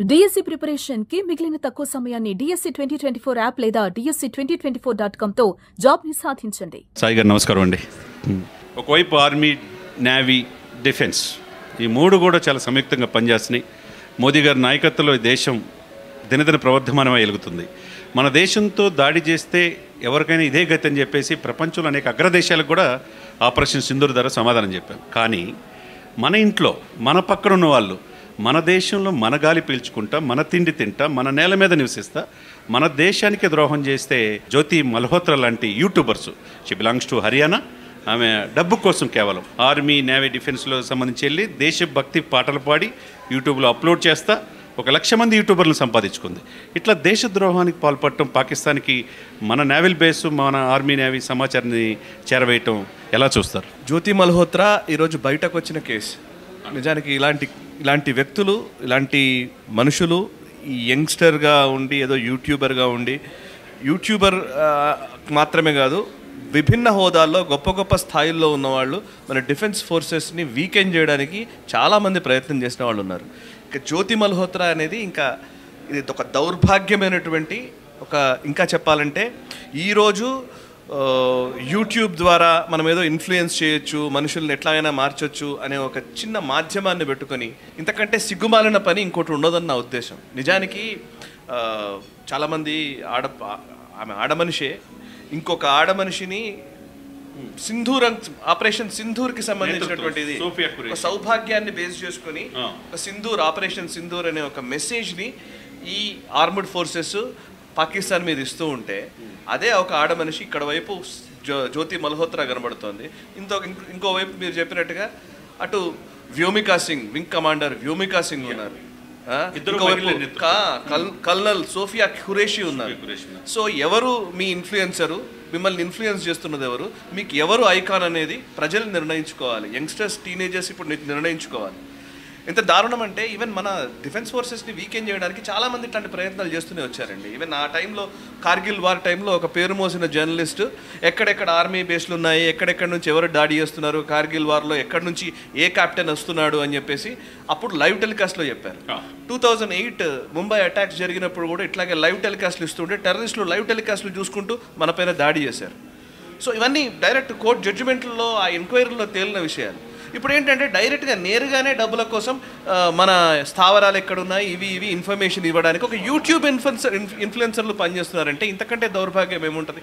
DSC preparation కి మిగిలిన తక్కువ సమయాన్ని డిఎస్సి 2024 యాప్ లేదా DSC2024.com తో జాబ్ ని సాధించండి. సాయి గారు నమస్కారం అండి. ఒకవైపు ఆర్మీ, నేవీ, డిఫెన్స్ ఈ మూడు కూడా చాలా సంయుక్తంగా పనిచేస్తున్నాయి. మోదీ గారి నాయకత్వంలో ఈ దేశం దినదిన ప్రవర్ధమానమై వెలుగుతుంది. మన దేశంతో దాడి చేస్తే ఎవరికైనా ఇదే గతి అని చెప్పేసి ప్రపంచంలో అనేక అగ్రదేశాలకు కూడా ఆపరేషన్ సింధూర్ ద్వారా సమాధానం చెప్పాం. కానీ మన ఇంట్లో మన పక్కన ఉన్న వాళ్ళు మన దేశంలో మన గాలి పీల్చుకుంటా, మన తిండి తింటా, మన నేల మీద నివసిస్తా మన దేశానికి ద్రోహం చేస్తే జ్యోతి మల్హోత్రా లాంటి YouTubers, she belongs to Haryana, ఆమె డబ్బు కోసం కేవలం ఆర్మీ, నేవీ, డిఫెన్స్లో సంబంధించి వెళ్ళి దేశభక్తి పాటలు పాడి యూట్యూబ్లో అప్లోడ్ చేస్తా 1,00,000 మంది యూట్యూబర్లను సంపాదించుకుంది. ఇట్లా దేశద్రోహానికి పాల్పడటం, పాకిస్తాన్కి మన నేవల్ బేసు, మన ఆర్మీ, నేవీ సమాచారాన్ని చేరవేయటం ఎలా చూస్తారు? జ్యోతి మల్హోత్రా ఈరోజు బయటకు వచ్చిన కేసు నిజానికి ఇలాంటి వ్యక్తులు, ఇలాంటి మనుషులు ఈ యంగ్స్టర్గా ఉండి ఏదో యూట్యూబర్ మాత్రమే కాదు, విభిన్న హోదాల్లో గొప్ప గొప్ప స్థాయిల్లో ఉన్నవాళ్ళు మన డిఫెన్స్ ఫోర్సెస్ని వీకెండ్ చేయడానికి చాలామంది ప్రయత్నం చేసిన వాళ్ళు ఉన్నారు. ఇక జ్యోతి మల్హోత్రా అనేది ఇది ఒక దౌర్భాగ్యమైనటువంటి ఇంకా చెప్పాలంటే ఈరోజు యూట్యూబ్ ద్వారా మనం ఏదో ఇన్ఫ్లుయెన్స్ చేయొచ్చు, మనుషుల్ని ఎట్లాగైనా మార్చొచ్చు అనే ఒక చిన్న మాధ్యమాన్ని పెట్టుకొని ఇంతకంటే సిగ్గుమాలిన పని ఇంకోటి ఉండదని నా ఉద్దేశం. నిజానికి చాలామంది ఆమె ఆడమనిషే ఇంకొక ఆడమనిషిని ఆపరేషన్ సింధూర్కి సంబంధించినటువంటిది ఒక సౌభాగ్యాన్ని బేస్ చేసుకొని ఒక ఆపరేషన్ సింధూర్ అనే ఒక మెసేజ్ని ఈ ఆర్మ్డ్ ఫోర్సెస్ పాకిస్తాన్ మీద ఇస్తూ ఉంటే అదే ఒక ఆడమనిషి ఇక్కడ వైపు జ్యోతి మల్హోత్రా కనబడుతోంది. ఇంకోవైపు మీరు చెప్పినట్టుగా అటు వ్యోమికా సింగ్, వింగ్ కమాండర్ వ్యోమికా సింగ్ ఉన్నారు, కల్నల్ సోఫియా ఖురేషి ఉన్నారు. సో ఎవరు మీ ఇన్ఫ్లుయెన్సరు, మిమ్మల్ని ఇన్ఫ్లుయెన్స్ చేస్తున్నది ఎవరు, మీకు ఎవరు ఐకాన్ అనేది ప్రజలు నిర్ణయించుకోవాలి. యంగ్స్టర్స్, టీనేజర్స్ ఇప్పుడు నిర్ణయించుకోవాలి. ఎంత దారుణం అంటే ఈవెన్ మన డిఫెన్స్ ఫోర్సెస్ని వీకెండ్ చేయడానికి చాలామంది ఇట్లాంటి ప్రయత్నాలు చేస్తూనే వచ్చారండి. ఈవెన్ ఆ టైంలో కార్గిల్ వార్ టైంలో ఒక పేరు మోసిన జర్నలిస్టు ఎక్కడెక్కడ ఆర్మీ బేస్లు ఉన్నాయి, ఎక్కడెక్కడి నుంచి ఎవరు దాడి చేస్తున్నారు, కార్గిల్ వార్లో ఎక్కడి నుంచి ఏ కెప్టెన్ వస్తున్నాడు అని చెప్పేసి అప్పుడు లైవ్ టెలికాస్ట్లో చెప్పారు. 2008 ముంబై అటాక్స్ జరిగినప్పుడు కూడా ఇట్లాగే లైవ్ టెలికాస్ట్లు ఇస్తుంటే టెర్రరిస్టులు లైవ్ టెలికాస్ట్లు చూసుకుంటూ మన పైన దాడి చేశారు. సో ఇవన్నీ డైరెక్ట్ కోర్ట్ జడ్జిమెంట్లో ఆ ఎంక్వైరీలో తేలిన విషయాలు. ఇప్పుడు ఏంటంటే డైరెక్ట్గా నేరుగానే డబ్బుల కోసం మన స్థావరాలు ఎక్కడున్నాయి ఇవి ఇన్ఫర్మేషన్ ఇవ్వడానికి ఒక యూట్యూబ్ ఇన్ఫ్లుయెన్సర్లు పనిచేస్తున్నారంటే ఇంతకంటే దౌర్భాగ్యం ఏముంటుంది?